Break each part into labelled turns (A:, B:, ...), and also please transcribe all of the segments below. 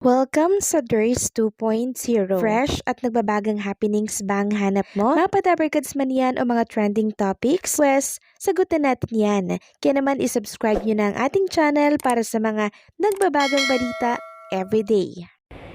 A: Welcome sa DRS 2.0. Fresh at nagbabagang happenings bang hanap mo? Mga padabarkads man yan o mga trending topics? Pwes, sagutin natin yan. Kaya naman isubscribe nyo na ang ating channel para sa mga nagbabagang balita everyday.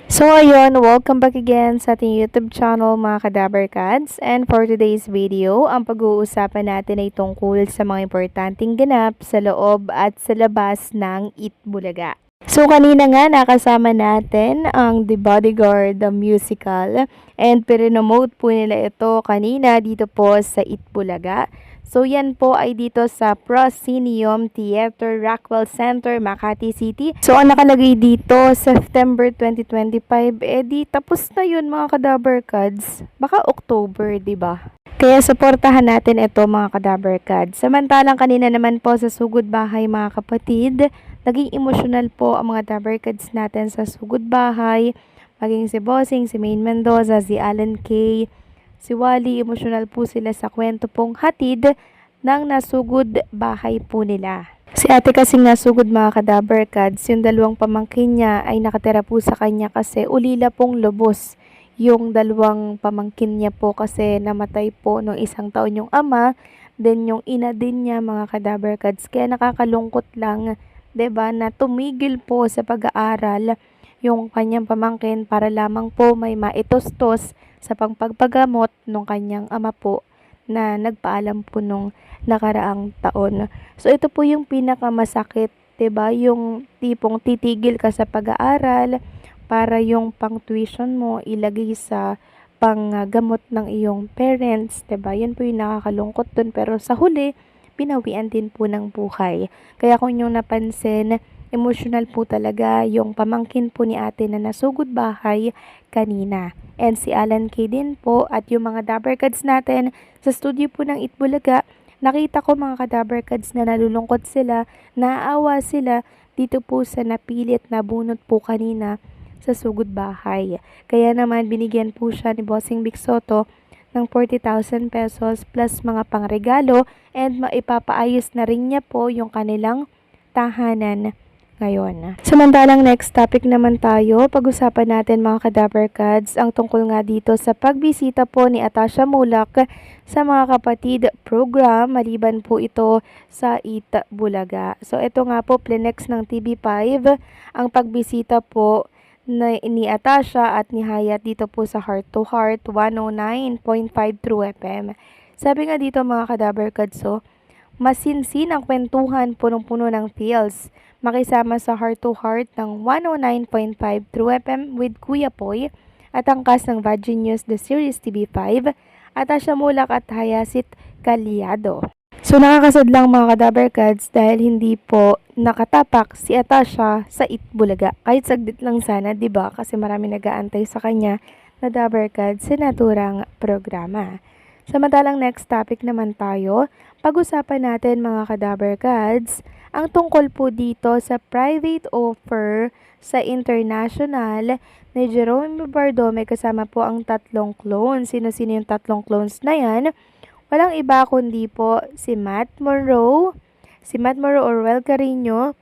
B: So ayun, welcome back again sa ating YouTube channel mga Kadabarkads. And for today's video, ang pag-uusapan natin ay tungkol sa mga importanteng ganap sa loob at sa labas ng Itbulaga. So kanina nga nakasama natin ang The Bodyguard the Musical and pinromote po nila ito kanina dito po sa Itbulaga. So yan po ay dito sa Proscenium Theater, Rockwell Center, Makati City. So ang nakalagay dito, September 2025, di tapos na yun mga Kadabarkads. Baka October, di ba? Kaya suportahan natin ito mga Kadabarkads. Samantalang kanina naman po sa Sugod Bahay mga kapatid, naging emosyonal po ang mga Dabarkads natin sa Sugod Bahay. Maging si Bossing, si Maine Mendoza, si Alan Kay, si Wally, emosyonal po sila sa kwento pong hatid ng nasugod bahay po nila. Si ate kasing nasugod mga Kadabarkads, yung dalawang pamangkin niya ay nakatira po sa kanya kasi ulila pong lubos. Yung dalawang pamangkin niya po kasi namatay po noong 1 taon yung ama, then yung ina din niya mga Kadabarkads. Kaya nakakalungkot lang, 'di ba, na tumigil po sa pag-aaral yung kanyang pamangkin para lamang po may maitostos sa pagpagamot ng kanyang ama po na nagpaalam po nung nakaraang taon. So ito po yung pinakamasakit, 'di ba? Yung tipong titigil ka sa pag-aaral para yung pang-tuition mo ilagay sa panggamot ng iyong parents, 'di ba? Yun po yung nakakalungkot dun, pero sa huli pinawian din po ng buhay. Kaya kung yung napansin, emotional po talaga yung pamangkin po ni ate na nasugod bahay kanina. And si Alan Kay din po at yung mga Dabarkads natin sa studio po ng Itbulaga, nakita ko mga Kadabarkads na nalulungkot sila, naaawa sila dito po sa napilit na bunot po kanina sa sugod bahay. Kaya naman binigyan po siya ni Bossing Vic Soto ng 40,000 pesos plus mga pangregalo and maipapaayos na rin niya po yung kanilang tahanan ngayon. Samantalang next topic naman tayo, pag-usapan natin mga Kadabarkads ang tungkol nga dito sa pagbisita po ni Atasha Mulak sa mga kapatid program, maliban po ito sa Itbulaga. So ito nga po, plenex ng TV5 ang pagbisita po ni Atasha at ni Hayat dito po sa Heart to Heart 109.5 True FM. Sabi nga dito mga Kadabarkads, so, masinsin ang kwentuhan punong-puno ng feels. Makisama sa Heart to Heart ng 109.5 True FM with Kuya Poy at ang cast ng Vagin News The Series TV5, Atasha Mulak at Hayasit Calyado. So nakakasadlang mga Kadabarkads dahil hindi po nakatapak si Atasha sa Itbulaga. Kahit saglit lang sana, 'di ba? Kasi marami nag-aantay sa kanya na Dabarkads sa naturang programa. Samantalang next topic naman tayo, pag-usapan natin mga Kadabarkads ang tungkol po dito sa private offer sa international ni Jerome Bardome kasama po ang 3 clones. Sino-sino yung 3 clones na yan? Walang iba kundi po si Matt Monroe, Orwell Carino,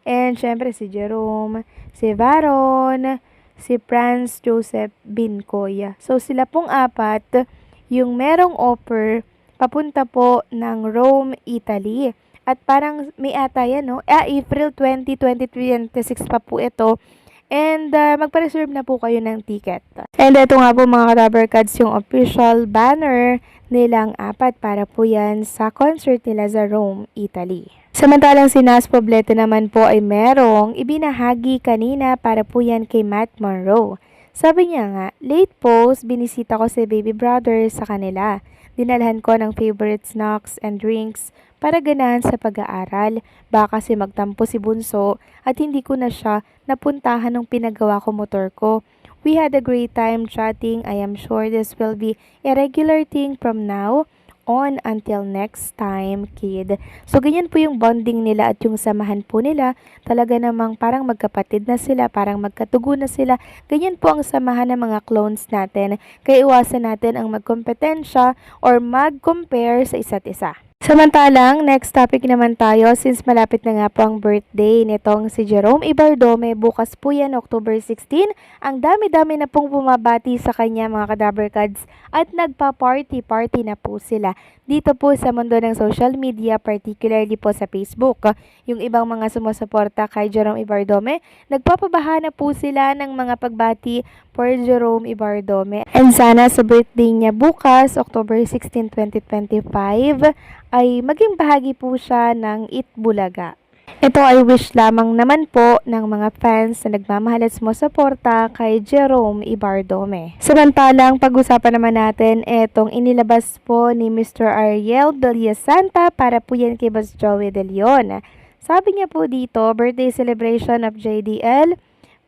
B: and syempre si Jerome, si Varon, si Franz Joseph Bincoy. So sila pong 4 yung merong offer papunta po ng Rome, Italy. At parang may ata yan, no? April 20, 2026 pa po ito. And magpa-reserve na po kayo ng ticket. And ito nga po mga Kadabarkads yung official banner nilang 4 para po yan sa concert nila sa Rome, Italy. Samantalang si Nas Poblete naman po ay merong ibinahagi kanina para po yan kay Matt Monroe. Sabi niya nga, late post, binisita ko si baby brother sa kanila. Dinalhan ko ng favorite snacks and drinks para ganahan sa pag-aaral. Baka kasi magtampo si Bunso at hindi ko na siya napuntahan ng pinagawa ko motor ko. We had a great time chatting. I am sure this will be a regular thing from now on until next time, kid. So, ganyan po yung bonding nila at yung samahan po nila. Talaga namang parang magkapatid na sila, parang magkatugo na sila. Ganyan po ang samahan ng mga clones natin. Kaya iwasan natin ang magkompetensya or mag-compare sa isa't isa. Samantalang, next topic naman tayo since malapit na nga po ang birthday nitong si Jerome Ibardome. Bukas po yan, October 16. Ang dami-dami na pong bumabati sa kanya mga Kadaber Cards at nagpa-party-party na po sila dito po sa mundo ng social media, particularly po sa Facebook. Yung ibang mga sumusuporta kay Jerome Ibardome, nagpapabahana po sila ng mga pagbati for Jerome Ibardome. And sana sa birthday niya bukas, October 16, 2025, ay maging bahagi po siya ng Itbulaga. Ito ay wish lamang naman po ng mga fans na nagmamahal at sumusuporta kay Jerome Ibardome. Samantalang pag-usapan naman natin itong inilabas po ni Mr. Ariel Villasanta para po yan kay Boss Joey De Leon. Sabi niya po dito, birthday celebration of JDL.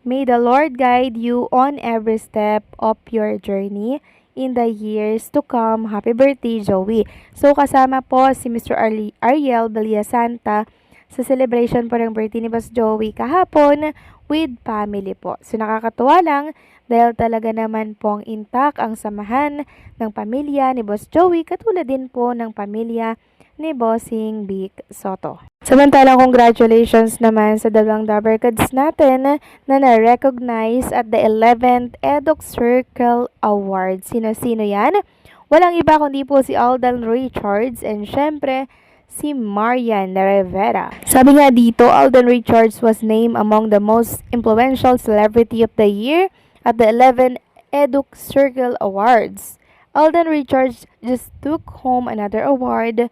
B: May the Lord guide you on every step of your journey in the years to come. Happy birthday, Joey. So, kasama po si Mr. Ariel Villasanta sa celebration po ng birthday ni Boss Joey kahapon with family po. So, nakakatuwa lang dahil talaga naman pong intact ang samahan ng pamilya ni Boss Joey katulad din po ng pamilya ni Bossing Vic Soto. Samantalang congratulations naman sa dalawang Dabber Cards natin na na-recognize at the 11th Eduk Circle Award. Sino-sino yan? Walang iba kundi po si Alden Richards and syempre si Marian Rivera. Sabi nga dito, Alden Richards was named among the most influential celebrity of the year at the 11th Eduk Circle Awards. Alden Richards just took home another award,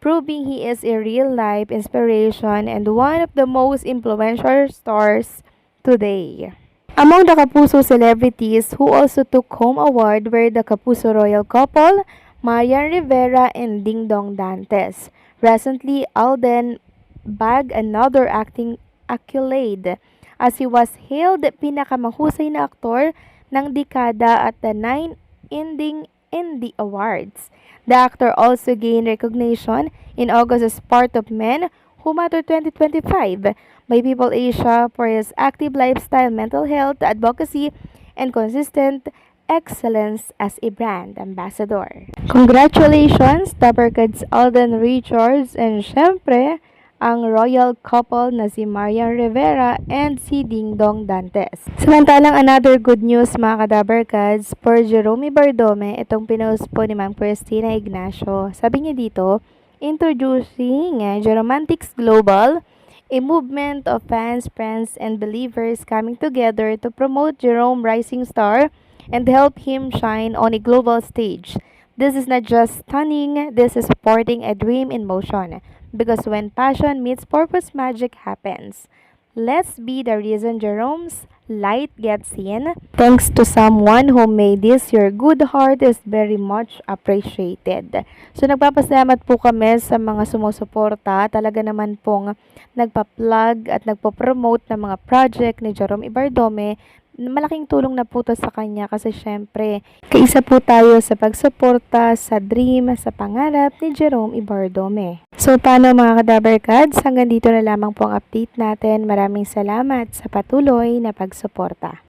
B: proving he is a real-life inspiration and one of the most influential stars today. Among the Kapuso celebrities who also took home award were the Kapuso royal couple, Marian Rivera and Ding Dong Dantes. Recently, Alden bagged another acting accolade as he was hailed pinakamahusay na aktor ng dekada at the 9 Indie Awards. The actor also gained recognition in August as part of Men Who Matter 2025 by People Asia for his active lifestyle, mental health, advocacy, and consistent excellence as a brand ambassador. Congratulations, Dabber Cards Alden Richards and syempre, ang royal couple na si Marian Rivera and si Ding Dong Dantes. Samantalang another good news mga Dabber Cards for Jerome Ibardome, itong pinost po ni Ma'am Christina Ignacio. Sabi niya dito, introducing Jeromantics Global, a movement of fans, friends, and believers coming together to promote Jerome Rising Star and help him shine on a global stage. This is not just stunning, this is supporting a dream in motion. Because when passion meets purpose, magic happens. Let's be the reason Jerome's light gets in. Thanks to someone who made this, your good heart is very much appreciated. So nagpapasalamat po kami sa mga sumusuporta. Talaga naman pong nagpa-plug at nagpo-promote ng mga project ni Jerome Ibardome. Malaking tulong na po to sa kanya kasi syempre, kaisa po tayo sa pagsuporta sa dream, sa pangarap ni Jerome Ibardome. So paano mga Kadaber Cards, hanggang dito na lamang po ang update natin. Maraming salamat sa patuloy na pagsuporta.